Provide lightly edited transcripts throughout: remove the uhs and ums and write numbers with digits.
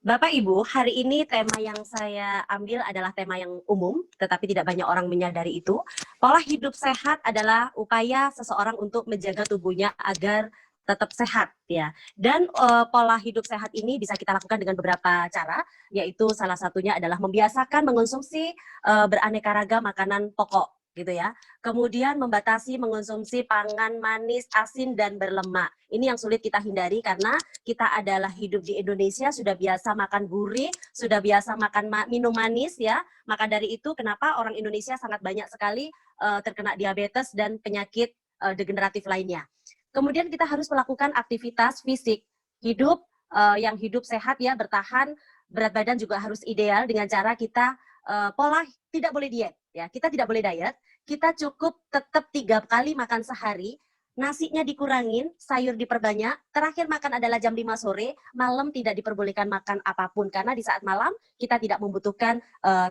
Bapak Ibu, hari ini tema yang saya ambil adalah tema yang umum, tetapi tidak banyak orang menyadari itu. Pola hidup sehat adalah upaya seseorang untuk menjaga tubuhnya agar tetap sehat ya. Dan pola hidup sehat ini bisa kita lakukan dengan beberapa cara, yaitu salah satunya adalah membiasakan mengonsumsi beraneka ragam makanan pokok gitu ya. Kemudian membatasi mengonsumsi pangan manis, asin dan berlemak. Ini yang sulit kita hindari karena kita adalah hidup di Indonesia, sudah biasa makan gurih, sudah biasa makan minum manis ya. Maka dari itu kenapa orang Indonesia sangat banyak sekali terkena diabetes dan penyakit degeneratif lainnya. Kemudian kita harus melakukan aktivitas fisik, hidup yang hidup sehat ya, bertahan, berat badan juga harus ideal dengan cara kita pola tidak boleh diet ya. Kita tidak boleh diet, kita cukup tetap 3 kali makan sehari, nasinya dikurangin, sayur diperbanyak, terakhir makan adalah jam 5 sore, malam tidak diperbolehkan makan apapun karena di saat malam kita tidak membutuhkan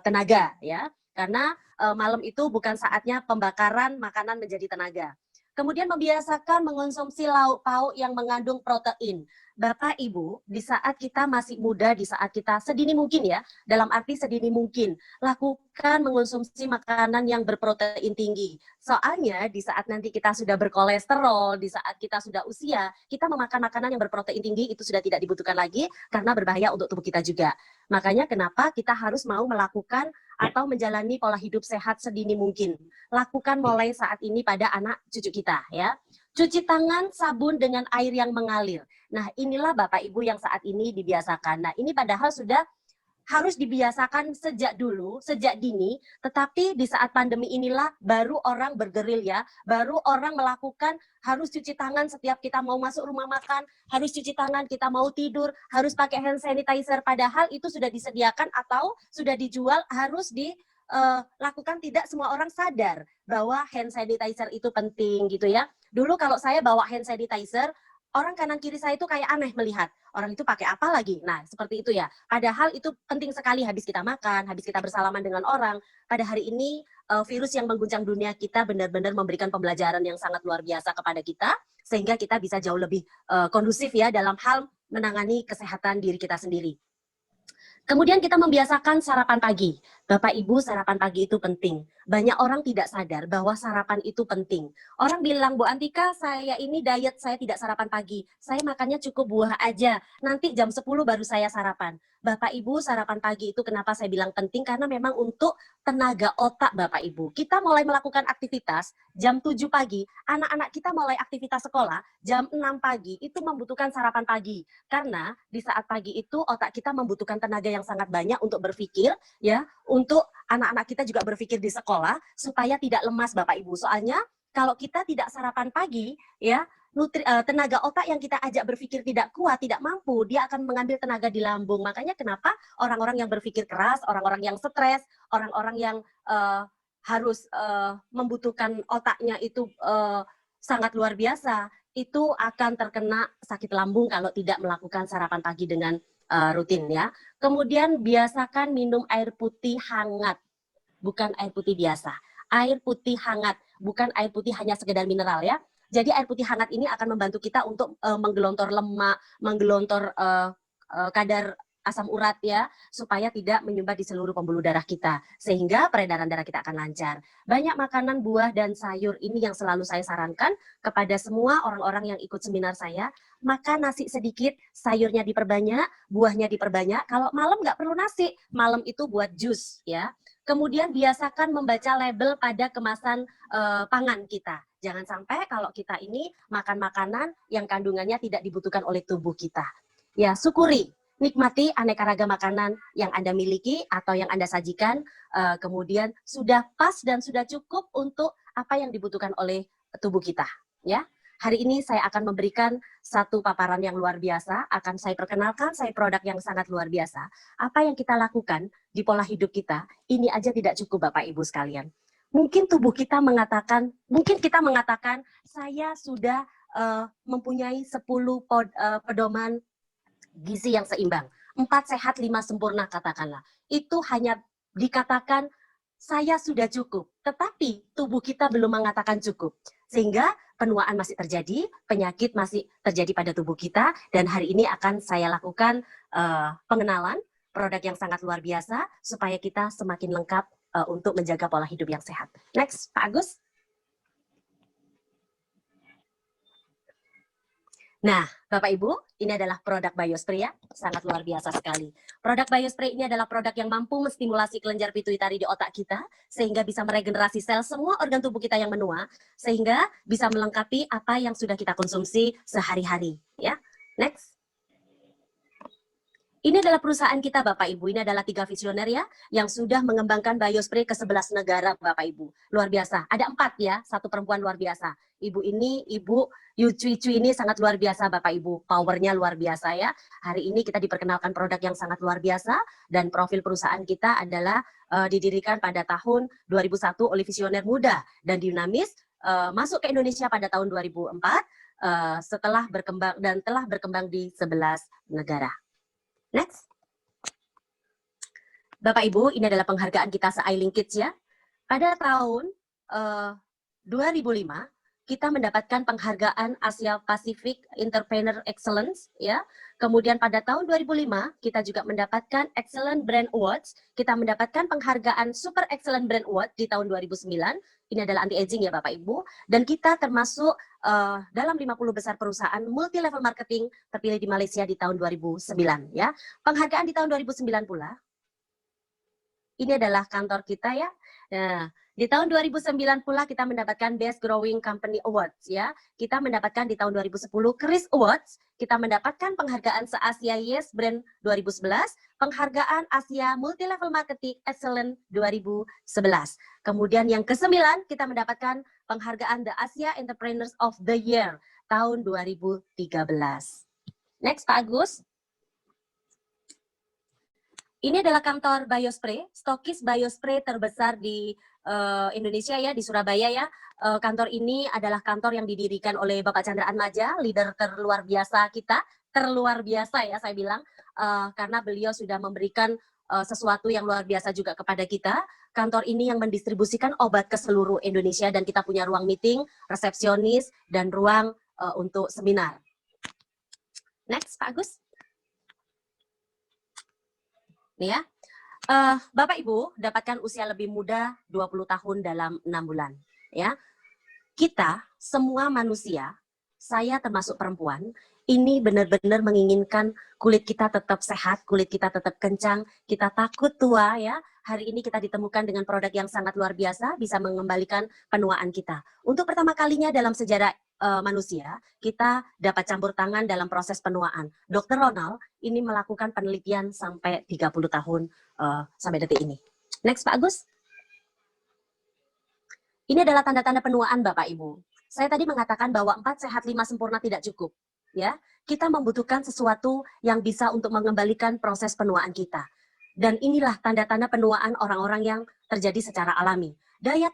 tenaga ya. Karena malam itu bukan saatnya pembakaran makanan menjadi tenaga. Kemudian membiasakan mengonsumsi lauk pauk yang mengandung protein. Bapak Ibu, di saat kita masih muda, di saat kita sedini mungkin ya, dalam arti sedini mungkin, lakukan mengonsumsi makanan yang berprotein tinggi. Soalnya di saat nanti kita sudah berkolesterol, di saat kita sudah usia, kita memakan makanan yang berprotein tinggi itu sudah tidak dibutuhkan lagi karena berbahaya untuk tubuh kita juga. Makanya kenapa kita harus mau melakukan atau menjalani pola hidup sehat sedini mungkin. Lakukan mulai saat ini pada anak cucu kita ya. Cuci tangan sabun dengan air yang mengalir. Nah, inilah Bapak Ibu yang saat ini dibiasakan. Nah, ini padahal sudah harus dibiasakan sejak dulu, sejak dini, tetapi di saat pandemi inilah baru orang bergerilya, baru orang melakukan harus cuci tangan setiap kita mau masuk rumah makan, harus cuci tangan kita mau tidur, harus pakai hand sanitizer, padahal itu sudah disediakan atau sudah dijual, harus dilakukan. Tidak semua orang sadar bahwa hand sanitizer itu penting gitu ya. Dulu kalau saya bawa hand sanitizer, orang kanan kiri saya itu kayak aneh melihat, orang itu pakai apa lagi? Nah, seperti itu ya. Padahal itu penting sekali habis kita makan, habis kita bersalaman dengan orang. Pada hari ini virus yang mengguncang dunia kita benar-benar memberikan pembelajaran yang sangat luar biasa kepada kita, sehingga kita bisa jauh lebih kondusif ya dalam hal menangani kesehatan diri kita sendiri. Kemudian kita membiasakan sarapan pagi. Bapak Ibu, sarapan pagi itu penting. Banyak orang tidak sadar bahwa sarapan itu penting. Orang bilang, Bu Antika, saya ini diet, saya tidak sarapan pagi. Saya makannya cukup buah aja. Nanti jam 10 baru saya sarapan. Bapak Ibu, sarapan pagi itu kenapa saya bilang penting? Karena memang untuk tenaga otak Bapak Ibu. Kita mulai melakukan aktivitas jam 7 pagi. Anak-anak kita mulai aktivitas sekolah jam 6 pagi. Itu membutuhkan sarapan pagi. Karena di saat pagi itu otak kita membutuhkan tenaga yang sangat banyak untuk berpikir ya, untuk anak-anak kita juga berpikir di sekolah supaya tidak lemas Bapak Ibu. Soalnya kalau kita tidak sarapan pagi ya, tenaga otak yang kita ajak berpikir tidak kuat, tidak mampu, dia akan mengambil tenaga di lambung. Makanya kenapa orang-orang yang berpikir keras, orang-orang yang stres, orang-orang yang harus membutuhkan otaknya itu sangat luar biasa, itu akan terkena sakit lambung kalau tidak melakukan sarapan pagi dengan rutin ya. Kemudian biasakan minum air putih hangat, bukan air putih biasa. Air putih hangat, bukan air putih hanya sekedar mineral ya. Jadi air putih hangat ini akan membantu kita untuk menggelontor lemak, menggelontor kadar asam urat ya, supaya tidak menyumbat di seluruh pembuluh darah kita, sehingga peredaran darah kita akan lancar. Banyak makanan, buah, dan sayur ini yang selalu saya sarankan kepada semua orang-orang yang ikut seminar saya. Makan nasi sedikit, sayurnya diperbanyak, buahnya diperbanyak. Kalau malam nggak perlu nasi, malam itu buat jus ya. Kemudian biasakan membaca label pada kemasan pangan kita. Jangan sampai kalau kita ini makan makanan yang kandungannya tidak dibutuhkan oleh tubuh kita. Ya, syukuri, nikmati aneka ragam makanan yang Anda miliki atau yang Anda sajikan, kemudian sudah pas dan sudah cukup untuk apa yang dibutuhkan oleh tubuh kita. Ya, hari ini saya akan memberikan satu paparan yang luar biasa, akan saya perkenalkan saya produk yang sangat luar biasa. Apa yang kita lakukan di pola hidup kita, ini aja tidak cukup Bapak Ibu sekalian. Mungkin tubuh kita mengatakan, mungkin kita mengatakan, saya sudah mempunyai 10 pedoman gizi yang seimbang. 4 sehat, 5 sempurna katakanlah. Itu hanya dikatakan saya sudah cukup, tetapi tubuh kita belum mengatakan cukup. Sehingga penuaan masih terjadi, penyakit masih terjadi pada tubuh kita, dan hari ini akan saya lakukan pengenalan produk yang sangat luar biasa supaya kita semakin lengkap untuk menjaga pola hidup yang sehat. Next, Pak Agus. Nah, Bapak Ibu, ini adalah produk BioSpray ya, sangat luar biasa sekali. Produk BioSpray ini adalah produk yang mampu menstimulasi kelenjar pituitari di otak kita, sehingga bisa meregenerasi sel semua organ tubuh kita yang menua, sehingga bisa melengkapi apa yang sudah kita konsumsi sehari-hari. Ya, next. Ini adalah perusahaan kita Bapak Ibu, ini adalah 3 visioner ya, yang sudah mengembangkan BioSpray ke 11 negara Bapak Ibu. Luar biasa, ada 4 ya, 1 perempuan luar biasa. Ibu ini, Ibu Yu Cui Cui ini sangat luar biasa Bapak Ibu, powernya luar biasa ya. Hari ini kita diperkenalkan produk yang sangat luar biasa, dan profil perusahaan kita adalah didirikan pada tahun 2001 oleh visioner muda dan dinamis, masuk ke Indonesia pada tahun 2004, setelah berkembang dan telah berkembang di 11 negara. Next. Bapak Ibu, ini adalah penghargaan kita se-Ailing Kids ya. Pada tahun 2005, kita mendapatkan penghargaan Asia Pacific Entrepreneur Excellence ya. Kemudian pada tahun 2005, kita juga mendapatkan Excellent Brand Awards. Kita mendapatkan penghargaan Super Excellent Brand Award di tahun 2009. Ini adalah anti-aging ya Bapak Ibu. Dan kita termasuk dalam 50 besar perusahaan multi-level marketing terpilih di Malaysia di tahun 2009 ya. Penghargaan di tahun 2009 pula. Ini adalah kantor kita ya. Nah, di tahun 2009 pula kita mendapatkan Best Growing Company Awards ya. Kita mendapatkan di tahun 2010 Chris Awards. Kita mendapatkan penghargaan se-Asia Yes Brand 2011, penghargaan Asia Multi Level Marketing Excellent 2011. Kemudian yang ke-9 kita mendapatkan penghargaan The Asia Entrepreneurs of the Year tahun 2013. Next Pak Agus. Ini adalah kantor BioSpray, stokis BioSpray terbesar di Indonesia ya, di Surabaya ya. Kantor ini adalah kantor yang didirikan oleh Bapak Chandra Atmaja, leader terluar biasa kita, terluar biasa ya saya bilang, karena beliau sudah memberikan sesuatu yang luar biasa juga kepada kita. Kantor ini yang mendistribusikan obat ke seluruh Indonesia, dan kita punya ruang meeting, resepsionis, dan ruang untuk seminar. Next, Pak Agus. Nih ya, Bapak Ibu dapatkan usia lebih muda 20 tahun dalam 6 bulan. Ya, kita semua manusia, saya termasuk perempuan, ini benar-benar menginginkan kulit kita tetap sehat, kulit kita tetap kencang, kita takut tua ya. Hari ini kita ditemukan dengan produk yang sangat luar biasa, bisa mengembalikan penuaan kita. Untuk pertama kalinya dalam sejarah manusia, kita dapat campur tangan dalam proses penuaan. Dr. Ronald ini melakukan penelitian sampai 30 tahun sampai detik ini. Next Pak Agus. Ini adalah tanda-tanda penuaan Bapak Ibu. Saya tadi mengatakan bahwa 4 sehat 5 sempurna tidak cukup. Ya, kita membutuhkan sesuatu yang bisa untuk mengembalikan proses penuaan kita. Dan inilah tanda-tanda penuaan orang-orang yang terjadi secara alami. Daya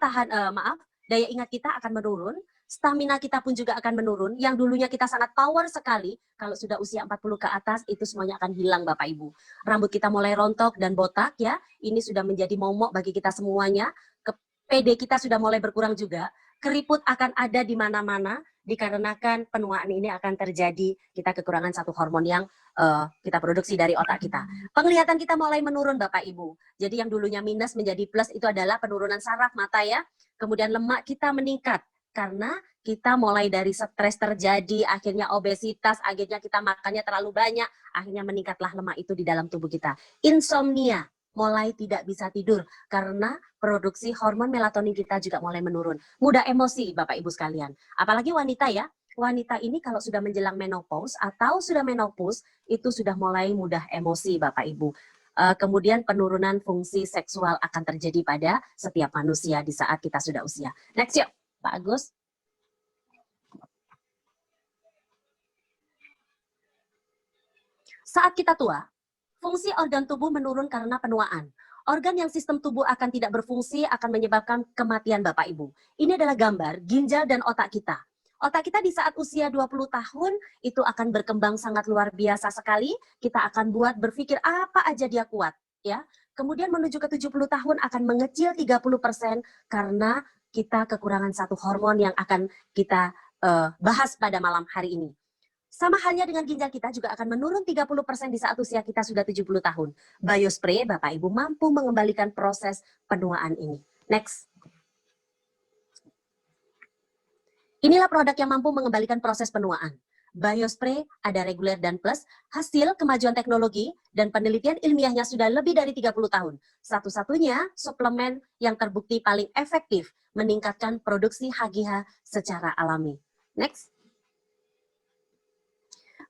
ingat kita akan menurun, stamina kita pun juga akan menurun. Yang dulunya kita sangat power sekali, kalau sudah usia 40 ke atas, itu semuanya akan hilang Bapak Ibu. Rambut kita mulai rontok dan botak ya, ini sudah menjadi momok bagi kita semuanya. PD kita sudah mulai berkurang juga. Keriput akan ada di mana-mana, dikarenakan penuaan ini akan terjadi, kita kekurangan satu hormon yang kita produksi dari otak kita. Penglihatan kita mulai menurun Bapak Ibu. Jadi yang dulunya minus menjadi plus itu adalah penurunan saraf mata ya. Kemudian lemak kita meningkat karena kita mulai dari stres terjadi, akhirnya obesitas, akhirnya kita makannya terlalu banyak, akhirnya meningkatlah lemak itu di dalam tubuh kita. Insomnia, mulai tidak bisa tidur karena produksi hormon melatonin kita juga mulai menurun. Mudah emosi Bapak Ibu sekalian. Apalagi wanita ya. Wanita ini kalau sudah menjelang menopause atau sudah menopause itu sudah mulai mudah emosi Bapak Ibu. Kemudian penurunan fungsi seksual akan terjadi pada setiap manusia di saat kita sudah usia. Next yuk Pak Agus. Saat kita tua, fungsi organ tubuh menurun karena penuaan. Organ yang sistem tubuh akan tidak berfungsi akan menyebabkan kematian Bapak Ibu. Ini adalah gambar ginjal dan otak kita. Otak kita di saat usia 20 tahun itu akan berkembang sangat luar biasa sekali. Kita akan buat berpikir apa aja dia kuat. Ya. Kemudian menuju ke 70 tahun akan mengecil 30% karena kita kekurangan satu hormon yang akan kita bahas pada malam hari ini. Sama halnya dengan ginjal kita juga akan menurun 30% di saat usia kita sudah 70 tahun. Biospray, Bapak Ibu, mampu mengembalikan proses penuaan ini. Next. Inilah produk yang mampu mengembalikan proses penuaan. Biospray ada reguler dan plus, hasil kemajuan teknologi dan penelitian ilmiahnya sudah lebih dari 30 tahun. Satu-satunya suplemen yang terbukti paling efektif meningkatkan produksi HGH secara alami. Next.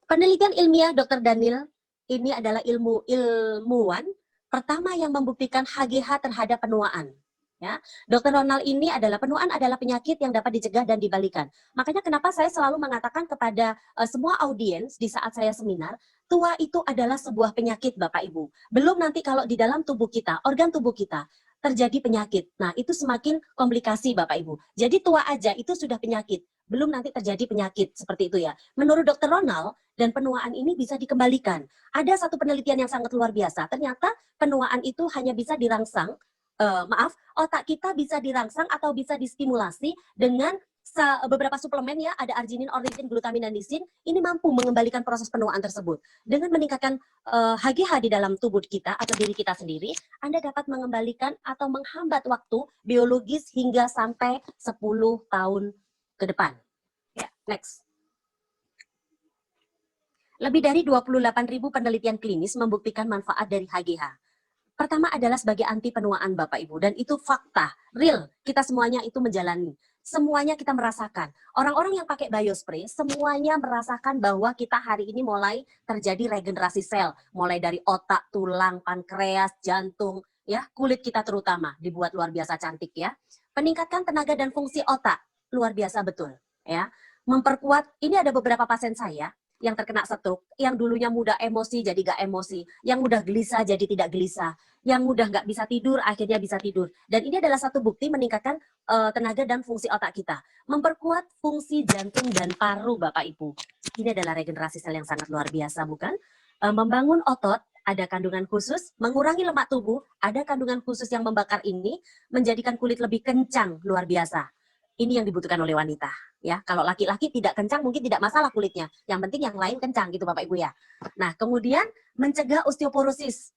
Penelitian ilmiah Dr. Daniel ini adalah ilmuwan pertama yang membuktikan HGH terhadap penuaan. Ya, Dr. Ronald ini adalah penuaan adalah penyakit yang dapat dicegah dan dibalikan. Makanya kenapa saya selalu mengatakan kepada semua audiens di saat saya seminar, tua itu adalah sebuah penyakit Bapak Ibu. Belum nanti kalau di dalam tubuh kita, organ tubuh kita terjadi penyakit. Nah, itu semakin komplikasi Bapak Ibu. Jadi tua aja itu sudah penyakit. Belum nanti terjadi penyakit seperti itu ya. Menurut Dr. Ronald, dan penuaan ini bisa dikembalikan. Ada satu penelitian yang sangat luar biasa. Ternyata penuaan itu hanya bisa dirangsang, otak kita bisa dirangsang atau bisa distimulasi dengan beberapa suplemen ya, ada arginin, ornitin, glutamin, dan lisin. Ini mampu mengembalikan proses penuaan tersebut. Dengan meningkatkan HGH di dalam tubuh kita atau diri kita sendiri, Anda dapat mengembalikan atau menghambat waktu biologis hingga sampai 10 tahun ke depan. Ya, next. Lebih dari 28.000 penelitian klinis membuktikan manfaat dari HGH. Pertama adalah sebagai anti penuaan Bapak Ibu, dan itu fakta, real, kita semuanya itu menjalani. Semuanya kita merasakan. Orang-orang yang pakai Biospray, semuanya merasakan bahwa kita hari ini mulai terjadi regenerasi sel. Mulai dari otak, tulang, pankreas, jantung, ya, kulit kita terutama, dibuat luar biasa cantik ya. Peningkatkan tenaga dan fungsi otak, luar biasa betul. Ya. Memperkuat, ini ada beberapa pasien saya, yang terkena stroke, yang dulunya mudah emosi jadi gak emosi, yang mudah gelisah jadi tidak gelisah, yang mudah nggak bisa tidur akhirnya bisa tidur. Dan ini adalah satu bukti meningkatkan tenaga dan fungsi otak kita, memperkuat fungsi jantung dan paru Bapak Ibu. Ini adalah regenerasi sel yang sangat luar biasa, bukan? Membangun otot, ada kandungan khusus, mengurangi lemak tubuh, ada kandungan khusus yang membakar ini, menjadikan kulit lebih kencang, luar biasa. Ini yang dibutuhkan oleh wanita. Ya, kalau laki-laki tidak kencang mungkin tidak masalah kulitnya. Yang penting yang lain kencang gitu Bapak Ibu ya. Nah, kemudian mencegah osteoporosis.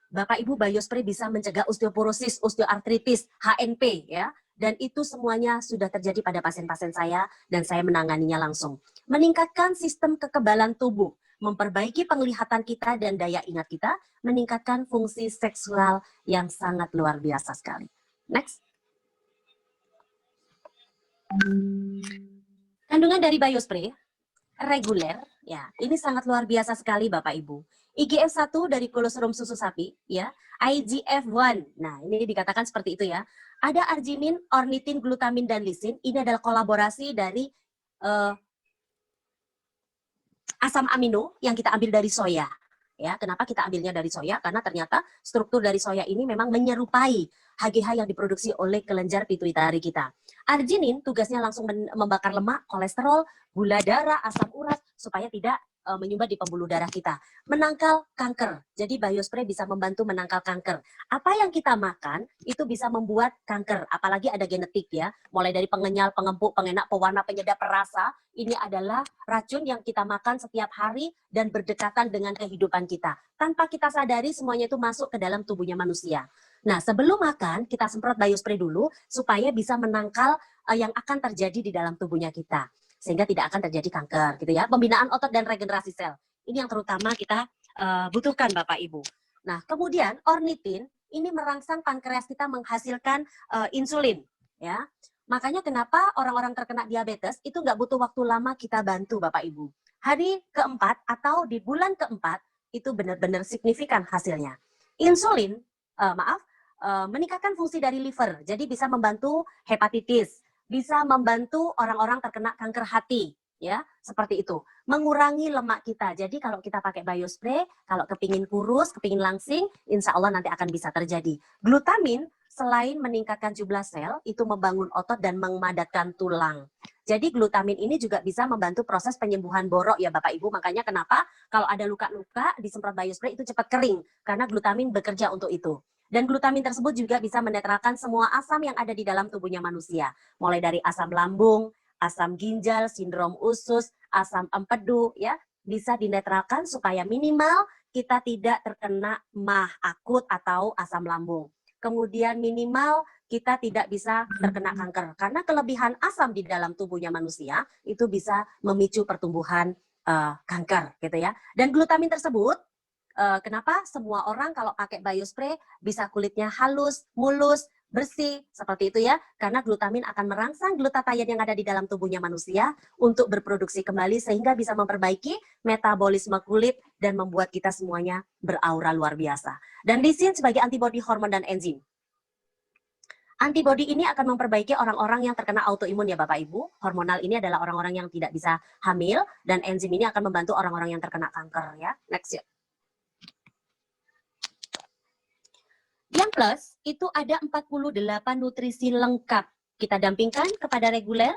Bapak Ibu, Biospray bisa mencegah osteoporosis, osteoartritis, HNP ya. Dan itu semuanya sudah terjadi pada pasien-pasien saya dan saya menanganinya langsung. Meningkatkan sistem kekebalan tubuh, memperbaiki penglihatan kita dan daya ingat kita, meningkatkan fungsi seksual yang sangat luar biasa sekali. Next. Kandungan dari Biospray reguler, ya, ini sangat luar biasa sekali Bapak Ibu. IGF-1 dari kolostrum susu sapi, ya, IGF-1. Nah, ini dikatakan seperti itu ya. Ada arginin, ornitin, glutamin, dan lisin. Ini adalah kolaborasi dari asam amino yang kita ambil dari soya. Ya, kenapa kita ambilnya dari soya? Karena ternyata struktur dari soya ini memang menyerupai HGH yang diproduksi oleh kelenjar pituitari kita. Arginin tugasnya langsung membakar lemak, kolesterol, gula darah, asam urat supaya tidak menyumbat di pembuluh darah kita. Menangkal kanker. Jadi Biospray bisa membantu menangkal kanker. Apa yang kita makan itu bisa membuat kanker, apalagi ada genetik ya. Mulai dari pengenyal, pengempuk, pengenak, pewarna, penyedap rasa, ini adalah racun yang kita makan setiap hari dan berdekatan dengan kehidupan kita. Tanpa kita sadari semuanya itu masuk ke dalam tubuhnya manusia. Nah, sebelum makan kita semprot Biospray dulu supaya bisa menangkal yang akan terjadi di dalam tubuhnya kita. Sehingga tidak akan terjadi kanker gitu ya. Pembinaan otot dan regenerasi sel. Ini yang terutama kita butuhkan Bapak Ibu. Nah, kemudian ornitin ini merangsang pankreas kita menghasilkan insulin ya. Makanya kenapa orang-orang terkena diabetes itu nggak butuh waktu lama kita bantu Bapak Ibu. Hari keempat atau di bulan keempat itu benar-benar signifikan hasilnya. Insulin, meningkatkan fungsi dari liver. Jadi bisa membantu hepatitis, bisa membantu orang-orang terkena kanker hati, ya, seperti itu. Mengurangi lemak kita. Jadi kalau kita pakai Biospray, kalau kepingin kurus, kepingin langsing, insya Allah nanti akan bisa terjadi. Glutamin, selain meningkatkan jumlah sel, itu membangun otot dan memadatkan tulang. Jadi glutamin ini juga bisa membantu proses penyembuhan borok ya Bapak Ibu. Makanya kenapa kalau ada luka-luka disemprot Biospray itu cepat kering. Karena glutamin bekerja untuk itu. Dan glutamin tersebut juga bisa menetralkan semua asam yang ada di dalam tubuhnya manusia. Mulai dari asam lambung, asam ginjal, sindrom usus, asam empedu, ya, bisa dinetralkan supaya minimal kita tidak terkena MAH akut atau asam lambung. Kemudian minimal kita tidak bisa terkena kanker. Karena kelebihan asam di dalam tubuhnya manusia itu bisa memicu pertumbuhan kanker gitu ya. Dan glutamin tersebut kenapa semua orang kalau pakai biospray bisa kulitnya halus, mulus, bersih, seperti itu ya. Karena glutamin akan merangsang glutathione yang ada di dalam tubuhnya manusia untuk berproduksi kembali sehingga bisa memperbaiki metabolisme kulit dan membuat kita semuanya beraura luar biasa. Dan lisin sebagai antibodi hormon dan enzim. Antibodi ini akan memperbaiki orang-orang yang terkena autoimun ya Bapak Ibu. Hormonal ini adalah orang-orang yang tidak bisa hamil dan enzim ini akan membantu orang-orang yang terkena kanker ya. Next ya. Yang plus, itu ada 48 nutrisi lengkap. Kita dampingkan kepada reguler,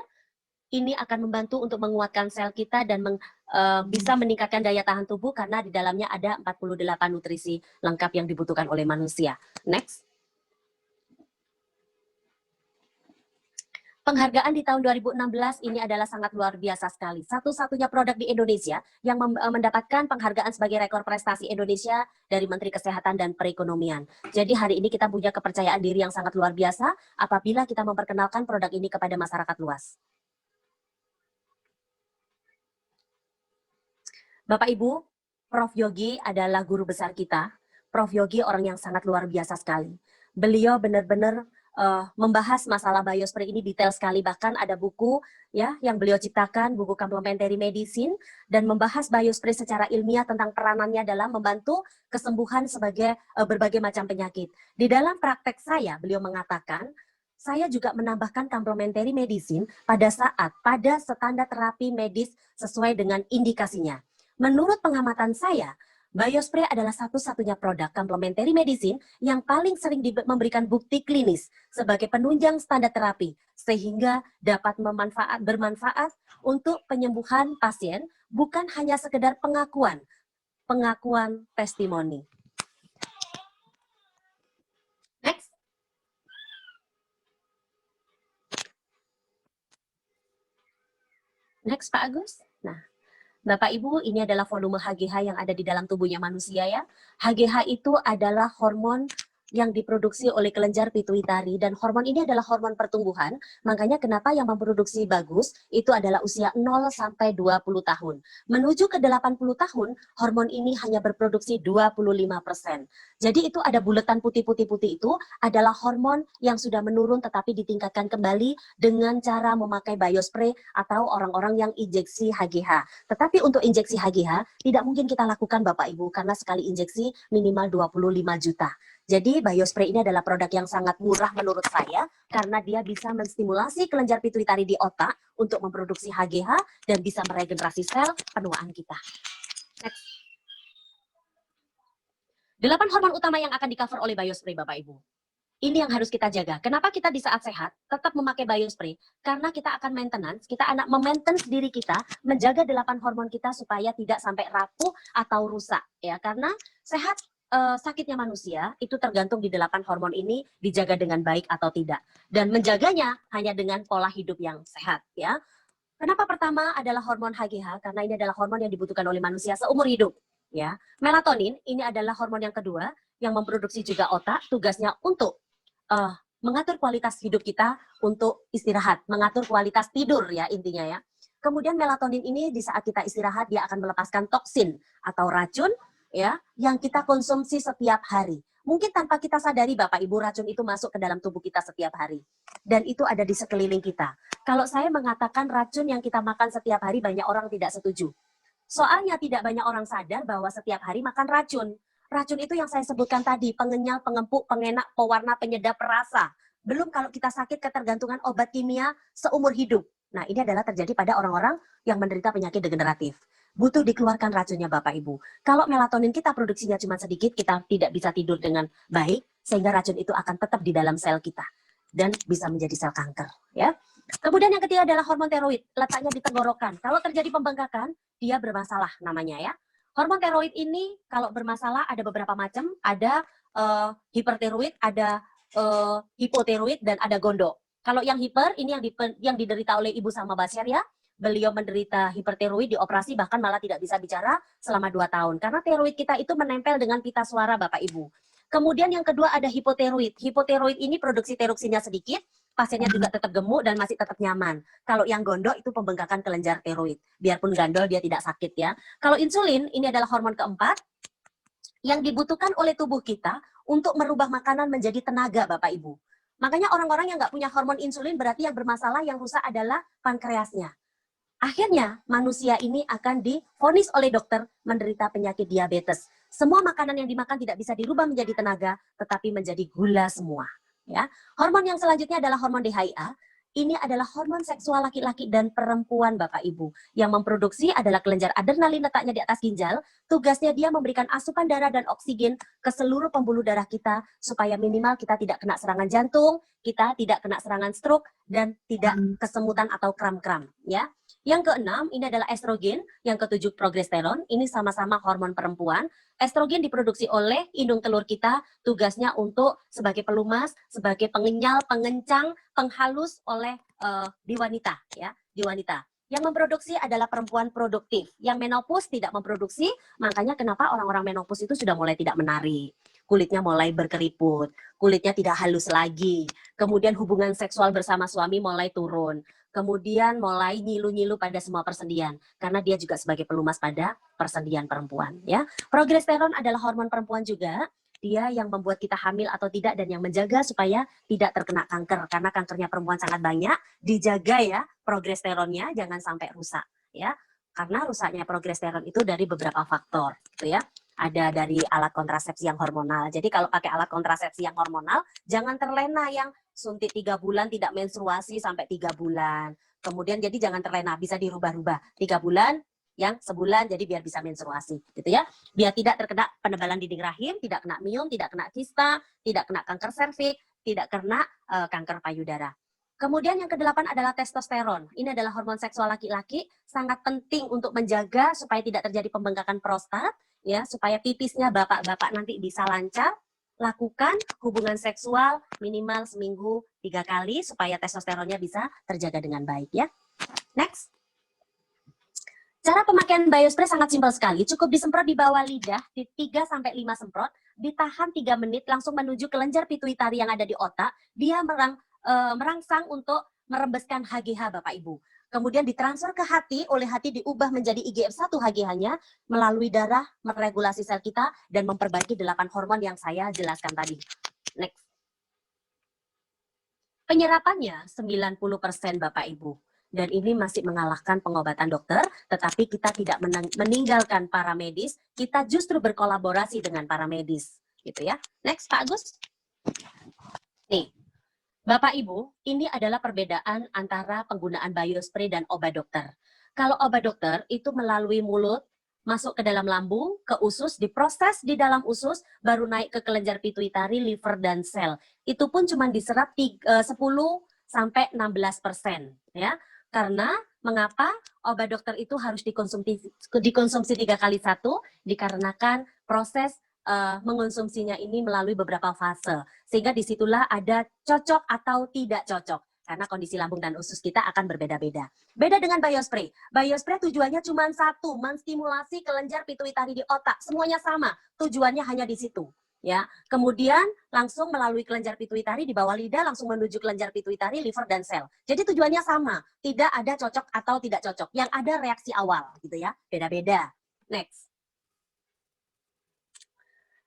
ini akan membantu untuk menguatkan sel kita dan bisa meningkatkan daya tahan tubuh karena di dalamnya ada 48 nutrisi lengkap yang dibutuhkan oleh manusia. Next. Penghargaan di tahun 2016 ini adalah sangat luar biasa sekali. Satu-satunya produk di Indonesia yang mendapatkan penghargaan sebagai rekor prestasi Indonesia dari Menteri Kesehatan dan Perekonomian. Jadi hari ini kita punya kepercayaan diri yang sangat luar biasa apabila kita memperkenalkan produk ini kepada masyarakat luas. Bapak Ibu, Prof. Yogi adalah guru besar kita. Prof. Yogi orang yang sangat luar biasa sekali. Beliau benar-benar membahas masalah biospray ini detail sekali, bahkan ada buku ya yang beliau ciptakan, buku Complementary Medicine, dan membahas biospray secara ilmiah tentang peranannya dalam membantu kesembuhan sebagai berbagai macam penyakit. Di dalam praktek saya, beliau mengatakan, saya juga menambahkan complementary medicine pada standar terapi medis sesuai dengan indikasinya. Menurut pengamatan saya, biospray adalah satu-satunya produk complementary medicine yang paling sering memberikan bukti klinis sebagai penunjang standar terapi, sehingga dapat bermanfaat untuk penyembuhan pasien, bukan hanya sekedar pengakuan testimoni. Next. Next, Pak Agus. Nah, Bapak Ibu, ini adalah volume HGH yang ada di dalam tubuhnya manusia ya. HGH itu adalah hormon yang diproduksi oleh kelenjar pituitari dan hormon ini adalah hormon pertumbuhan. Makanya kenapa yang memproduksi bagus itu adalah usia 0 sampai 20 tahun. Menuju ke 80 tahun, hormon ini hanya berproduksi 25%. Jadi itu ada buletan putih-putih itu adalah hormon yang sudah menurun tetapi ditingkatkan kembali dengan cara memakai biospray atau orang-orang yang injeksi HGH. Tetapi untuk injeksi HGH tidak mungkin kita lakukan Bapak Ibu karena sekali injeksi minimal 25 juta. Jadi biospray ini adalah produk yang sangat murah menurut saya karena dia bisa menstimulasi kelenjar pituitari di otak untuk memproduksi HGH dan bisa meregenerasi sel penuaan kita. Next. 8 hormon utama yang akan di-cover oleh biospray Bapak Ibu. Ini yang harus kita jaga. Kenapa kita di saat sehat tetap memakai biospray? Karena kita akan maintenance, kita akan memaintenance diri kita, menjaga 8 hormon kita supaya tidak sampai rapuh atau rusak. Ya, karena sehat sakitnya manusia itu tergantung di 8 hormon ini dijaga dengan baik atau tidak. Dan menjaganya hanya dengan pola hidup yang sehat. Ya. Kenapa pertama adalah hormon HGH? Karena ini adalah hormon yang dibutuhkan oleh manusia seumur hidup. Ya. Melatonin ini adalah hormon yang kedua yang memproduksi juga otak, tugasnya untuk mengatur kualitas hidup kita untuk istirahat, mengatur kualitas tidur ya intinya ya. Kemudian melatonin ini di saat kita istirahat dia akan melepaskan toksin atau racun ya yang kita konsumsi setiap hari. Mungkin tanpa kita sadari Bapak Ibu racun itu masuk ke dalam tubuh kita setiap hari. Dan itu ada di sekeliling kita. Kalau saya mengatakan racun yang kita makan setiap hari banyak orang tidak setuju. Soalnya tidak banyak orang sadar bahwa setiap hari makan racun. Racun itu yang saya sebutkan tadi, pengenyal, pengempuk, pengenak, pewarna, penyedap rasa. Belum kalau kita sakit ketergantungan obat kimia seumur hidup. Nah, ini adalah terjadi pada orang-orang yang menderita penyakit degeneratif. Butuh dikeluarkan racunnya Bapak Ibu. Kalau melatonin kita produksinya cuma sedikit, kita tidak bisa tidur dengan baik, sehingga racun itu akan tetap di dalam sel kita dan bisa menjadi sel kanker. Ya. Kemudian yang ketiga adalah hormon tiroid, letaknya di tenggorokan. Kalau terjadi pembengkakan, dia bermasalah namanya ya. Hormon tiroid ini kalau bermasalah ada beberapa macam, ada hipertiroid, ada hipotiroid, dan ada gondo. Kalau yang hiper ini yang diderita oleh Ibu sama Basir ya. Beliau menderita hipertiroid, dioperasi, bahkan malah tidak bisa bicara selama 2 tahun. Karena tiroid kita itu menempel dengan pita suara Bapak Ibu. Kemudian yang kedua ada hipotiroid. Hipotiroid ini produksi tiroksinya sedikit, pasiennya juga tetap gemuk dan masih tetap nyaman. Kalau yang gondo itu pembengkakan kelenjar tiroid. Biarpun gandol dia tidak sakit ya. Kalau insulin ini adalah hormon keempat yang dibutuhkan oleh tubuh kita untuk merubah makanan menjadi tenaga Bapak Ibu. Makanya orang-orang yang nggak punya hormon insulin berarti yang bermasalah, yang rusak adalah pankreasnya. Akhirnya manusia ini akan divonis oleh dokter menderita penyakit diabetes. Semua makanan yang dimakan tidak bisa dirubah menjadi tenaga, tetapi menjadi gula semua. Ya, hormon yang selanjutnya adalah hormon DHEA. Ini adalah hormon seksual laki-laki dan perempuan Bapak Ibu. Yang memproduksi adalah kelenjar adrenalin letaknya di atas ginjal. Tugasnya dia memberikan asupan darah dan oksigen ke seluruh pembuluh darah kita supaya minimal kita tidak kena serangan jantung, kita tidak kena serangan stroke, dan tidak kesemutan atau kram-kram. Ya. Yang keenam, ini adalah estrogen. Yang ketujuh, progesteron. Ini sama-sama hormon perempuan. Estrogen diproduksi oleh indung telur kita. Tugasnya untuk sebagai pelumas, sebagai pengenyal, pengencang, penghalus oleh di wanita. Ya, di wanita. Yang memproduksi adalah perempuan produktif. Yang menopause tidak memproduksi, makanya kenapa orang-orang menopause itu sudah mulai tidak menarik. Kulitnya mulai berkeriput, kulitnya tidak halus lagi. Kemudian hubungan seksual bersama suami mulai turun. Kemudian mulai nyilu-nyilu pada semua persendian karena dia juga sebagai pelumas pada persendian perempuan ya. Progesteron adalah hormon perempuan juga, dia yang membuat kita hamil atau tidak dan yang menjaga supaya tidak terkena kanker karena kankernya perempuan sangat banyak. Dijaga ya progesteronnya, jangan sampai rusak ya, karena rusaknya progesteron itu dari beberapa faktor gitu ya. Ada dari alat kontrasepsi yang hormonal. Jadi kalau pakai alat kontrasepsi yang hormonal, jangan terlena yang suntik 3 bulan tidak menstruasi sampai 3 bulan. Kemudian jadi jangan terlena, bisa dirubah-rubah. 3 bulan yang sebulan jadi biar bisa menstruasi gitu ya. Biar tidak terkena penebalan dinding rahim, tidak kena miom, tidak kena kista, tidak kena kanker serviks, tidak kena kanker payudara. Kemudian yang kedelapan adalah testosteron. Ini adalah hormon seksual laki-laki, sangat penting untuk menjaga supaya tidak terjadi pembengkakan prostat, ya, supaya titisnya bapak-bapak nanti bisa lancar. Lakukan hubungan seksual minimal seminggu 3 kali supaya testosteronnya bisa terjaga dengan baik ya. Next. Cara pemakaian biospray sangat simpel sekali. Cukup disemprot di bawah lidah di 3-5 semprot, ditahan 3 menit langsung menuju kelenjar pituitari yang ada di otak. Dia merangsang untuk merembeskan HGH Bapak Ibu. Kemudian ditransfer ke hati, oleh hati diubah menjadi IGF-1 HGH-nya, melalui darah, meregulasi sel kita, dan memperbaiki 8 hormon yang saya jelaskan tadi. Next. Penyerapannya 90% Bapak Ibu. Dan ini masih mengalahkan pengobatan dokter, tetapi kita tidak meninggalkan para medis, kita justru berkolaborasi dengan para medis. Gitu ya. Next, Pak Agus. Nih. Bapak Ibu, ini adalah perbedaan antara penggunaan biospray dan obat dokter. Kalau obat dokter itu melalui mulut, masuk ke dalam lambung, ke usus, diproses di dalam usus, baru naik ke kelenjar pituitari, liver, dan sel. Itu pun cuma diserap 10-16%. Ya. Karena mengapa obat dokter itu harus dikonsumsi 3 kali 1? Dikarenakan proses mengonsumsinya ini melalui beberapa fase, sehingga disitulah ada cocok atau tidak cocok karena kondisi lambung dan usus kita akan berbeda-beda. Beda dengan biospray. Biospray tujuannya cuma satu, menstimulasi kelenjar pituitari di otak. Semuanya sama, tujuannya hanya di situ. Ya, kemudian langsung melalui kelenjar pituitari di bawah lidah langsung menuju kelenjar pituitari, liver, dan sel. Jadi tujuannya sama, tidak ada cocok atau tidak cocok. Yang ada reaksi awal, gitu ya, beda-beda. Next.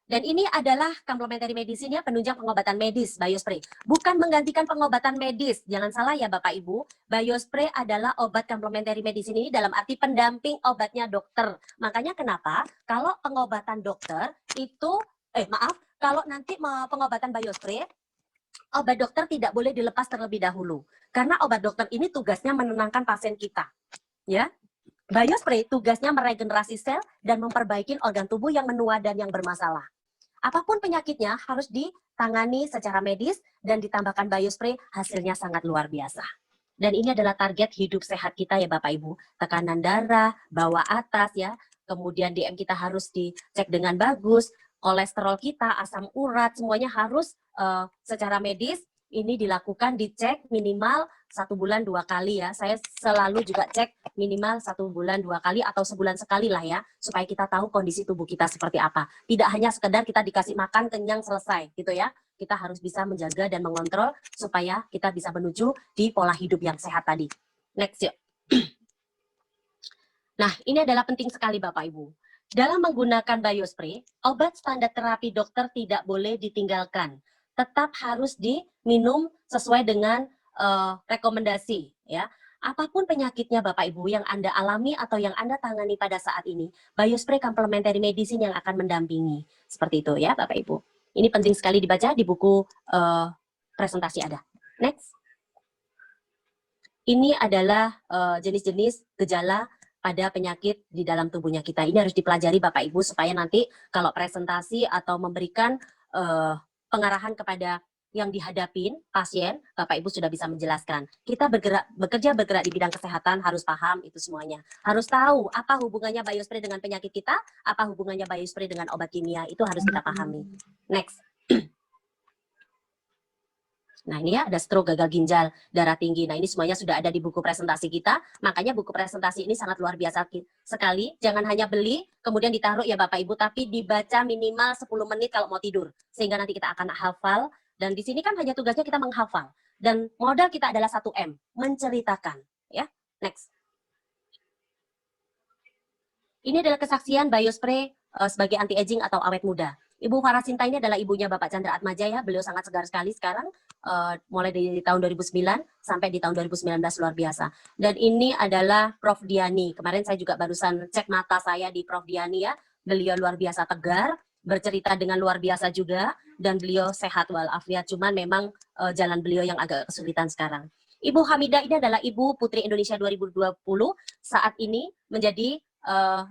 Dan ini adalah complementary medicine ya, penunjang pengobatan medis, biospray. Bukan menggantikan pengobatan medis. Jangan salah ya Bapak Ibu, biospray adalah obat complementary medicine ini dalam arti pendamping obatnya dokter. Makanya kenapa kalau pengobatan dokter itu, kalau nanti pengobatan biospray, obat dokter tidak boleh dilepas terlebih dahulu. Karena obat dokter ini tugasnya menenangkan pasien kita. Ya, biospray tugasnya meregenerasi sel dan memperbaiki organ tubuh yang menua dan yang bermasalah. Apapun penyakitnya harus ditangani secara medis dan ditambahkan biospray, hasilnya sangat luar biasa. Dan ini adalah target hidup sehat kita ya Bapak Ibu. Tekanan darah, bawah atas ya, kemudian DM kita harus dicek dengan bagus, kolesterol kita, asam urat, semuanya harus secara medis ini dilakukan, dicek minimal 1 bulan 2 kali ya. Saya selalu juga cek minimal 1 bulan 2 kali atau sebulan sekali lah ya, supaya kita tahu kondisi tubuh kita seperti apa. Tidak hanya sekedar kita dikasih makan kenyang selesai gitu ya. Kita harus bisa menjaga dan mengontrol supaya kita bisa menuju di pola hidup yang sehat tadi. Next yuk. Nah, ini adalah penting sekali Bapak Ibu. Dalam menggunakan biospray, obat standar terapi dokter tidak boleh ditinggalkan. Tetap harus diminum sesuai dengan rekomendasi ya. Apapun penyakitnya Bapak Ibu yang Anda alami atau yang Anda tangani pada saat ini, biospray complementary medicine yang akan mendampingi. Seperti itu ya Bapak Ibu. Ini penting sekali dibaca di buku presentasi ada. Next. Ini adalah jenis-jenis gejala pada penyakit di dalam tubuhnya kita. Ini harus dipelajari Bapak Ibu supaya nanti kalau presentasi atau memberikan pengarahan kepada yang dihadapin pasien, Bapak Ibu sudah bisa menjelaskan. Kita bekerja bergerak di bidang kesehatan harus paham itu semuanya. Harus tahu apa hubungannya biospray dengan penyakit kita, apa hubungannya biospray dengan obat kimia, itu harus kita pahami. Next. Nah ini ya ada stroke, gagal ginjal, darah tinggi. Nah ini semuanya sudah ada di buku presentasi kita. Makanya buku presentasi ini sangat luar biasa sekali. Jangan hanya beli, kemudian ditaruh ya Bapak Ibu, tapi dibaca minimal 10 menit kalau mau tidur. Sehingga nanti kita akan hafal. Dan di sini kan hanya tugasnya kita menghafal. Dan modal kita adalah 1M, menceritakan. Ya, next. Ini adalah kesaksian biospray sebagai anti-aging atau awet muda. Ibu Farah Sinta ini adalah ibunya Bapak Chandra Atmaja ya. Beliau sangat segar sekali sekarang. Mulai dari tahun 2009 sampai di tahun 2019 luar biasa. Dan ini adalah Prof Diani. Kemarin saya juga barusan cek mata saya di Prof Diani ya. Beliau luar biasa tegar, bercerita dengan luar biasa juga, dan beliau sehat walafiat. Cuman memang jalan beliau yang agak kesulitan sekarang. Ibu Hamidah ini adalah Ibu Putri Indonesia 2020 saat ini menjadi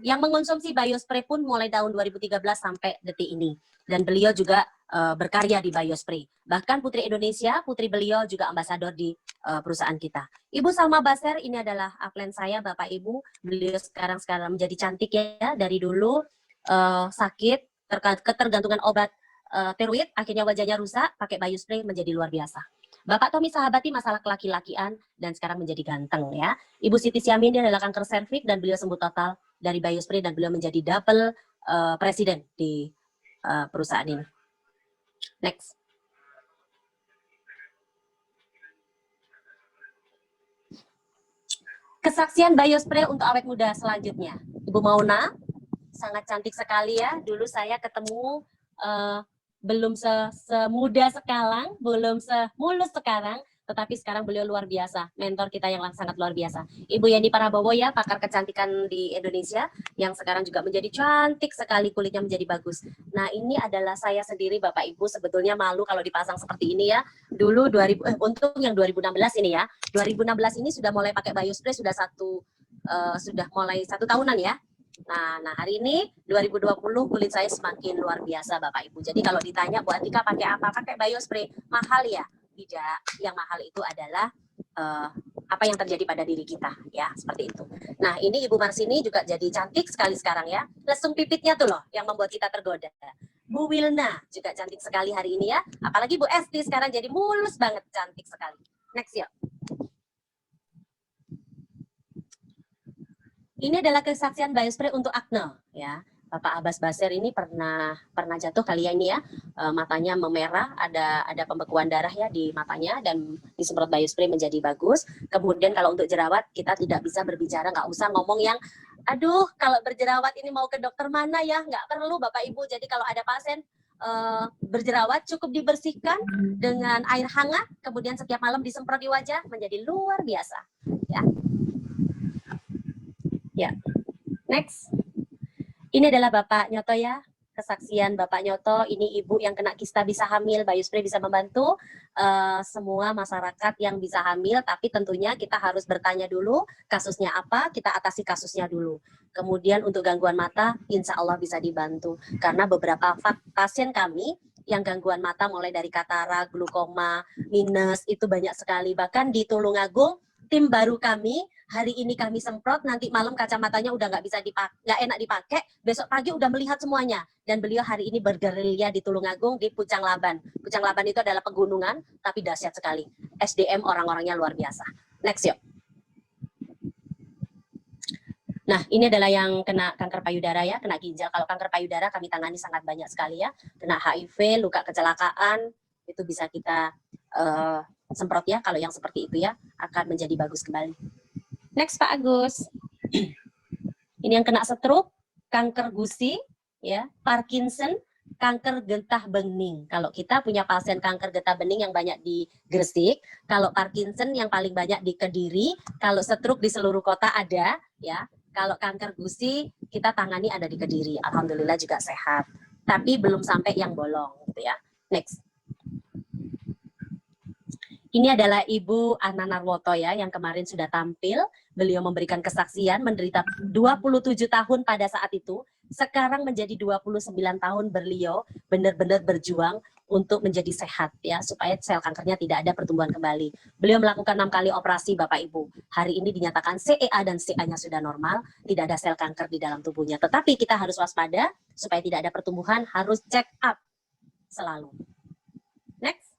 yang mengonsumsi biospray pun mulai tahun 2013 sampai detik ini. Dan beliau juga berkarya di biospray. Bahkan Putri Indonesia, putri beliau juga ambasador di perusahaan kita. Ibu Salma Baser ini adalah upline saya, Bapak Ibu. Beliau sekarang menjadi cantik ya, dari dulu sakit, ketergantungan obat steroid, akhirnya wajahnya rusak, pakai biospray menjadi luar biasa. Bapak Tommy Sahabati masalah kelaki-lakian dan sekarang menjadi ganteng ya. Ibu Siti Siamin dia adalah kanker serviks dan beliau sembuh total dari biospray dan beliau menjadi double presiden di perusahaan ini. Next. Kesaksian biospray untuk awet muda selanjutnya. Ibu Mauna, sangat cantik sekali ya. Dulu saya ketemu belum semuda sekarang, belum semulus sekarang, tetapi sekarang beliau luar biasa, mentor kita yang sangat luar biasa. Ibu Yani Parabowo ya, pakar kecantikan di Indonesia, yang sekarang juga menjadi cantik sekali, kulitnya menjadi bagus. Nah ini adalah saya sendiri Bapak Ibu, sebetulnya malu kalau dipasang seperti ini ya. Dulu untuk yang 2016 ini ya, 2016 ini sudah mulai pakai biospray, sudah mulai 1 tahunan ya. Nah hari ini 2020 kulit saya semakin luar biasa Bapak Ibu. Jadi kalau ditanya Bu Atika pakai apa? Pakai biospray. Mahal ya? Tidak. Yang mahal itu adalah apa yang terjadi pada diri kita ya, seperti itu. Nah ini Ibu Marsini juga jadi cantik sekali sekarang ya. Lesung pipitnya tuh loh yang membuat kita tergoda. Bu Wilna juga cantik sekali hari ini ya. Apalagi Bu Esti sekarang jadi mulus banget, cantik sekali. Next ya. Ini adalah kesaksian biospray untuk akne ya. Bapak Abbas Basir ini pernah jatuh kali ya ini ya, matanya memerah, ada pembekuan darah ya di matanya dan disemprot biospray menjadi bagus. Kemudian kalau untuk jerawat kita tidak bisa berbicara, nggak usah ngomong yang aduh kalau berjerawat ini mau ke dokter mana ya, nggak perlu Bapak Ibu. Jadi kalau ada pasien berjerawat cukup dibersihkan dengan air hangat, kemudian setiap malam disemprot di wajah menjadi luar biasa ya. Ya, next. Ini adalah Bapak Nyoto ya, kesaksian Bapak Nyoto. Ini ibu yang kena kista bisa hamil, biospray bisa membantu semua masyarakat yang bisa hamil. Tapi tentunya kita harus bertanya dulu kasusnya apa, kita atasi kasusnya dulu. Kemudian untuk gangguan mata, insya Allah bisa dibantu. Karena beberapa pasien kami yang gangguan mata mulai dari katarak, glukoma, minus, itu banyak sekali. Bahkan di Tulungagung, tim baru kami, hari ini kami semprot, nanti malam kacamatanya udah nggak bisa dipakai, nggak enak dipakai, besok pagi udah melihat semuanya. Dan beliau hari ini bergerilya di Tulungagung, di Pucang Laban. Pucang Laban itu adalah pegunungan, tapi dahsyat sekali. SDM orang-orangnya luar biasa. Next yuk. Nah, ini adalah yang kena kanker payudara ya, kena ginjal. Kalau kanker payudara kami tangani sangat banyak sekali ya. Kena HIV, luka kecelakaan, itu bisa kita semprot ya. Kalau yang seperti itu ya, akan menjadi bagus kembali. Next Pak Agus. Ini yang kena stroke, kanker gusi, ya, Parkinson, kanker getah bening. Kalau kita punya pasien kanker getah bening yang banyak di Gresik, kalau Parkinson yang paling banyak di Kediri, kalau stroke di seluruh kota ada, ya. Kalau kanker gusi kita tangani ada di Kediri, alhamdulillah juga sehat. Tapi belum sampai yang bolong, gitu ya. Next. Ini adalah Ibu Ana Narwoto ya, yang kemarin sudah tampil. Beliau memberikan kesaksian, menderita 27 tahun pada saat itu. Sekarang menjadi 29 tahun beliau benar-benar berjuang untuk menjadi sehat ya, supaya sel kankernya tidak ada pertumbuhan kembali. Beliau melakukan 6 kali operasi Bapak Ibu. Hari ini dinyatakan CEA dan CA-nya sudah normal, tidak ada sel kanker di dalam tubuhnya. Tetapi kita harus waspada supaya tidak ada pertumbuhan, harus check up selalu. Next.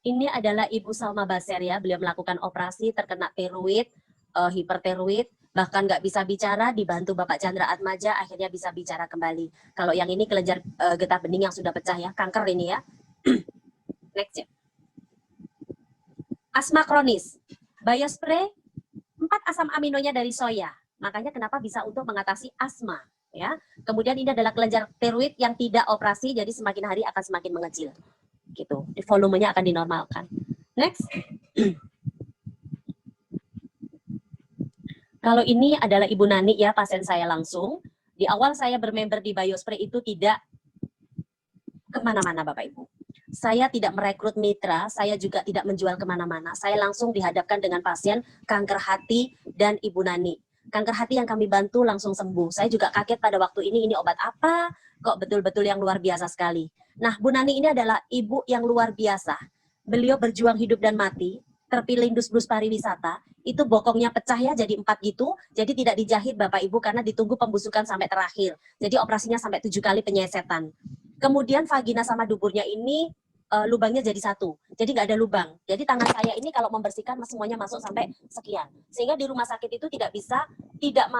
Ini adalah Ibu Salma Baser ya, beliau melakukan operasi terkena tiroid, hipertiroid, bahkan nggak bisa bicara, dibantu Bapak Chandra Atmaja, akhirnya bisa bicara kembali. Kalau yang ini kelenjar getah bening yang sudah pecah ya, kanker ini ya. Next ya. Asma kronis, Biospray 4 asam aminonya dari soya, makanya kenapa bisa untuk mengatasi asma ya. Kemudian ini adalah kelenjar tiroid yang tidak operasi, jadi semakin hari akan semakin mengecil. Gitu, volumenya akan dinormalkan. Next. Kalau ini adalah Ibu Nani ya, pasien saya langsung. Di awal saya bermember di Biospray itu tidak kemana-mana Bapak Ibu. Saya tidak merekrut mitra, saya juga tidak menjual kemana-mana. Saya langsung dihadapkan dengan pasien kanker hati dan Ibu Nani. Kanker hati yang kami bantu langsung sembuh. Saya juga kaget pada waktu ini obat apa? Kok betul-betul yang luar biasa sekali. Nah, Bu Nani ini adalah ibu yang luar biasa. Beliau berjuang hidup dan mati, terpilih dus-dus pariwisata, itu bokongnya pecah ya, jadi 4 gitu, jadi tidak dijahit Bapak Ibu karena ditunggu pembusukan sampai terakhir. Jadi operasinya sampai 7 kali penyesetan. Kemudian vagina sama duburnya ini lubangnya jadi 1, jadi nggak ada lubang. Jadi tangan saya ini kalau membersihkan semuanya masuk sampai sekian. Sehingga di rumah sakit itu tidak bisa, tidak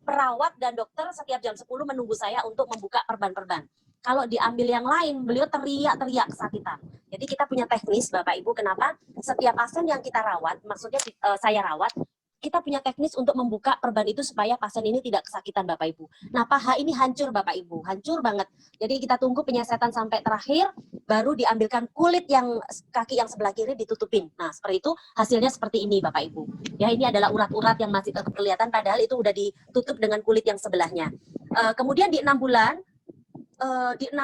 perawat dan dokter setiap jam 10 menunggu saya untuk membuka perban-perban. Kalau diambil yang lain, beliau teriak-teriak kesakitan. Jadi kita punya teknis Bapak Ibu, kenapa setiap pasien yang kita rawat, maksudnya saya rawat, kita punya teknis untuk membuka perban itu supaya pasien ini tidak kesakitan Bapak Ibu. Nah, paha ini hancur Bapak Ibu, hancur banget. Jadi kita tunggu penyesetan sampai terakhir, baru diambilkan kulit yang kaki yang sebelah kiri ditutupin. Nah, seperti itu, hasilnya seperti ini Bapak Ibu. Ya, ini adalah urat-urat yang masih tetap kelihatan, padahal itu udah ditutup dengan kulit yang sebelahnya. Kemudian di 6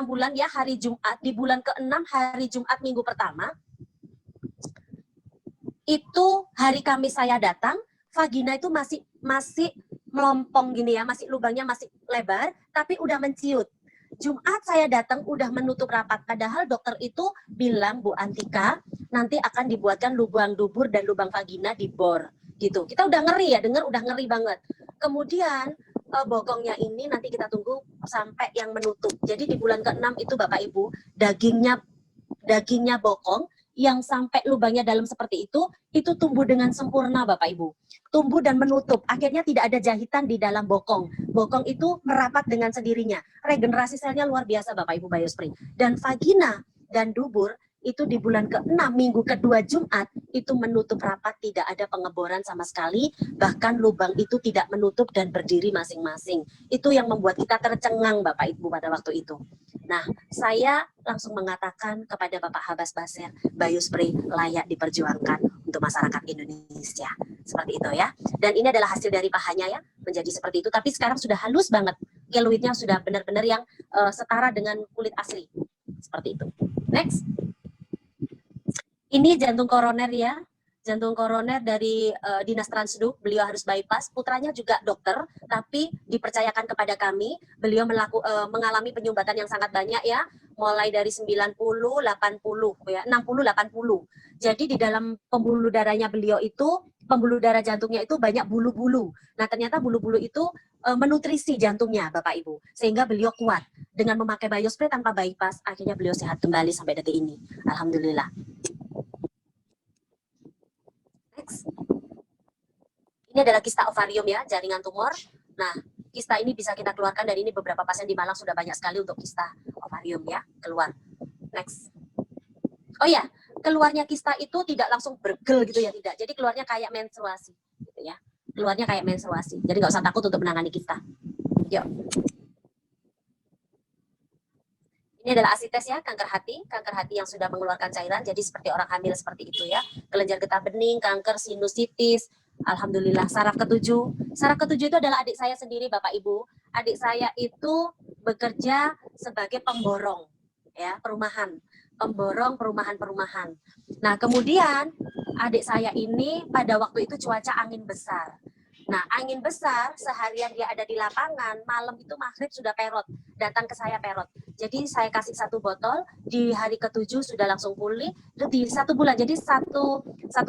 bulan ya, hari Jumat, di bulan ke-6 hari Jumat minggu pertama, itu hari Kamis saya datang, vagina itu masih melompong gini ya, masih lubangnya masih lebar, tapi udah menciut. Jumat saya datang udah menutup rapat, padahal dokter itu bilang, Bu Antika, nanti akan dibuatkan lubang dubur dan lubang vagina di bor, gitu. Kita udah ngeri ya, dengar udah ngeri banget. Kemudian bokongnya ini nanti kita tunggu sampai yang menutup. Jadi di bulan ke-6 itu Bapak Ibu, dagingnya bokong, yang sampai lubangnya dalam seperti itu tumbuh dengan sempurna Bapak Ibu. Tumbuh dan menutup, akhirnya tidak ada jahitan di dalam bokong. Bokong itu merapat dengan sendirinya. Regenerasi selnya luar biasa Bapak Ibu Biospray. Dan vagina dan dubur itu di bulan ke-6 minggu kedua Jumat itu menutup rapat, tidak ada pengeboran sama sekali, bahkan lubang itu tidak menutup dan berdiri masing-masing. Itu yang membuat kita tercengang Bapak Ibu pada waktu itu. Nah, saya langsung mengatakan kepada Bapak Habas Baser, Biospray layak diperjuangkan untuk masyarakat Indonesia. Seperti itu ya. Dan ini adalah hasil dari pahanya ya, menjadi seperti itu. Tapi sekarang sudah halus banget. Keluidnya sudah benar-benar yang setara dengan kulit asli. Seperti itu. Next. Ini jantung koroner ya. jantung koroner dari Dinas Transduk. Beliau harus bypass. Putranya juga dokter, tapi dipercayakan kepada kami. Beliau mengalami penyumbatan yang sangat banyak ya, mulai dari 90, 80 ya, 60, 80. Jadi di dalam pembuluh darahnya beliau itu, pembuluh darah jantungnya itu banyak bulu-bulu. Nah, ternyata bulu-bulu itu menutrisi jantungnya, Bapak Ibu, sehingga beliau kuat. Dengan memakai biospray tanpa bypass, akhirnya beliau sehat kembali sampai detik ini. Alhamdulillah. Next. Ini adalah kista ovarium ya, jaringan tumor. Nah, kista ini bisa kita keluarkan dari ini, beberapa pasien di Malang sudah banyak sekali untuk kista ovarium ya, keluar. Next. Oh ya, keluarnya kista itu tidak langsung bergel gitu ya, tidak. Jadi keluarnya kayak menstruasi gitu ya. Keluarnya kayak menstruasi. Jadi nggak usah takut untuk menangani kista. Yuk. Ini adalah asites ya, kanker hati yang sudah mengeluarkan cairan, jadi seperti orang hamil seperti itu ya. Kelenjar getah bening, kanker sinusitis, alhamdulillah. Saraf ketujuh itu adalah adik saya sendiri, Bapak Ibu. Adik saya itu bekerja sebagai pemborong ya, pemborong perumahan. Nah, kemudian adik saya ini pada waktu itu cuaca angin besar. Nah, angin besar, seharian dia ada di lapangan, malam itu maghrib sudah perot, datang ke saya perot. Jadi saya kasih 1 botol, di hari ke-7 sudah langsung pulih, di 1 bulan, jadi 1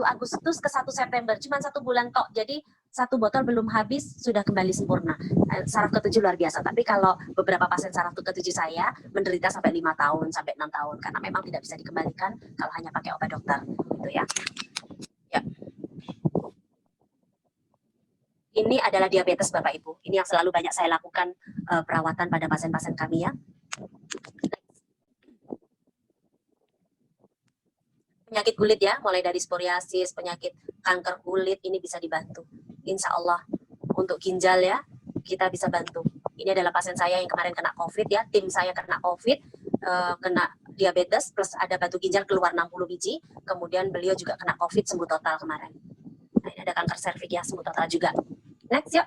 Agustus ke 1 September, cuma 1 bulan tok, jadi 1 botol belum habis, sudah kembali sempurna. Saraf ke-7 luar biasa, tapi kalau beberapa pasien saraf ke-7 saya menderita sampai 5 tahun, sampai 6 tahun, karena memang tidak bisa dikembalikan kalau hanya pakai obat dokter, gitu ya. Ya. Ini adalah diabetes Bapak Ibu. Ini yang selalu banyak saya lakukan perawatan pada pasien-pasien kami ya. Penyakit kulit ya, mulai dari psoriasis, penyakit kanker kulit, ini bisa dibantu. Insya Allah. Untuk ginjal ya, kita bisa bantu. Ini adalah pasien saya yang kemarin kena COVID ya, tim saya kena COVID, kena diabetes, plus ada batu ginjal keluar 60 biji, kemudian beliau juga kena COVID, sembuh total kemarin. Nah, ini ada kanker serviks ya, sembuh total juga. Next yuk.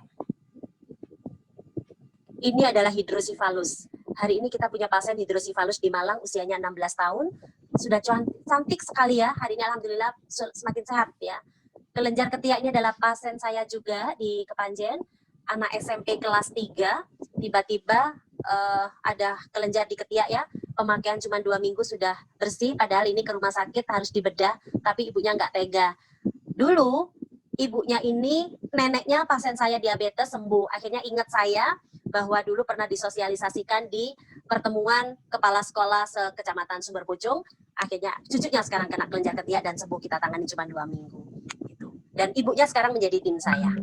Ini adalah hidrosiphalus. Hari ini kita punya pasien hidrosiphalus di Malang, usianya 16 tahun. Sudah cantik sekali ya, hari ini alhamdulillah semakin sehat ya. Kelenjar ketiak ini adalah pasien saya juga di Kepanjen, anak SMP kelas 3, tiba-tiba ada kelenjar di ketiak ya, pemakaian cuma 2 minggu sudah bersih, padahal ini ke rumah sakit harus dibedah, tapi ibunya nggak tega. Dulu, ibunya ini, neneknya pasien saya diabetes sembuh, akhirnya ingat saya, bahwa dulu pernah disosialisasikan di pertemuan kepala sekolah sekecamatan Sumber Pucung, akhirnya cucunya sekarang kena kelenjar ketiak dan sembuh, kita tangani cuma 2 minggu. Gitu. Dan ibunya sekarang menjadi tim saya.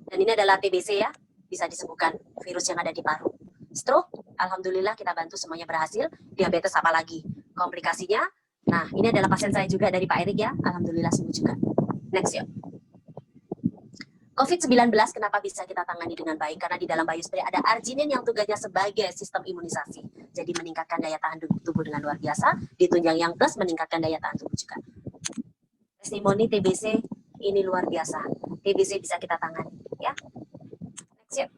Dan ini adalah TBC ya, bisa disembuhkan virus yang ada di paru. Stroke, alhamdulillah kita bantu semuanya berhasil. Diabetes apalagi komplikasinya. Nah, ini adalah pasien saya juga dari Pak Erik ya, alhamdulillah sembuh juga. Next yuk. COVID-19 kenapa bisa kita tangani dengan baik? Karena di dalam biospray ada arginin yang tugasnya sebagai sistem imunisasi. Jadi meningkatkan daya tahan tubuh dengan luar biasa, ditunjang yang plus meningkatkan daya tahan tubuh juga. Testimoni TBC ini luar biasa. TBC bisa kita tangani. Ya. Next yuk.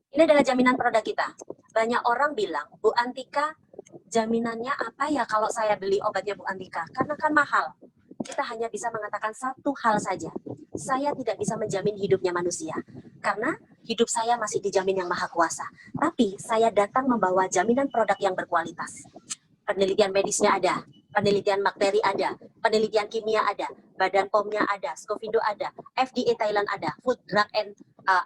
Ini adalah jaminan produk kita. Banyak orang bilang, Bu Antika, jaminannya apa ya kalau saya beli obatnya Bu Antika? Karena kan mahal. Kita hanya bisa mengatakan satu hal saja. Saya tidak bisa menjamin hidupnya manusia. Karena hidup saya masih dijamin yang maha kuasa. Tapi saya datang membawa jaminan produk yang berkualitas. Penelitian medisnya ada, penelitian bakteri ada, penelitian kimia ada, Badan POM-nya ada, Scofindo ada, FDA Thailand ada, Food Drug and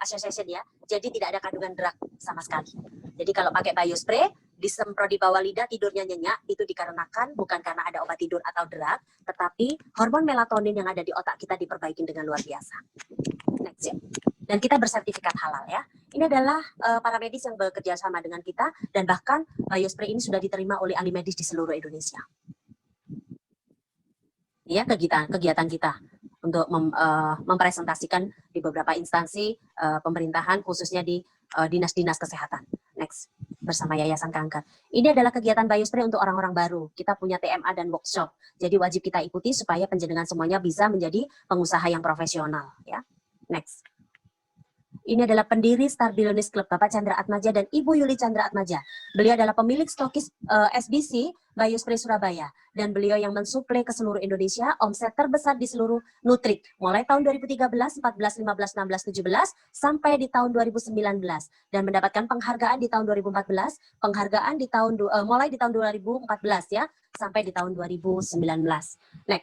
Association ya. Jadi tidak ada kandungan drug sama sekali. Jadi kalau pakai biospray, disemprot di bawah lidah, tidurnya nyenyak, itu dikarenakan bukan karena ada obat tidur atau drug, tetapi hormon melatonin yang ada di otak kita diperbaiki dengan luar biasa. Next ya. Dan kita bersertifikat halal ya. Ini adalah para medis yang bekerja sama dengan kita, dan bahkan biospray ini sudah diterima oleh ahli medis di seluruh Indonesia. Ya, kegiatan kita untuk mempresentasikan di beberapa instansi pemerintahan, khususnya di dinas-dinas kesehatan. Next, bersama Yayasan Kanker. Ini adalah kegiatan biospray untuk orang-orang baru. Kita punya TMA dan workshop. Jadi wajib kita ikuti supaya penjenengan semuanya bisa menjadi pengusaha yang profesional. Ya, next. Ini adalah pendiri Star Billionaires Club, Bapak Chandra Atmaja dan Ibu Yuli Chandra Atmaja. Beliau adalah pemilik stokis SBC Bayu Spray Surabaya, dan beliau yang mensuplai ke seluruh Indonesia omset terbesar di seluruh Nutrik mulai tahun 2013, 14, 15, 16, 17 sampai di tahun 2019, dan mendapatkan penghargaan di tahun 2014, penghargaan di tahun mulai di tahun 2014 ya sampai di tahun 2019. Next.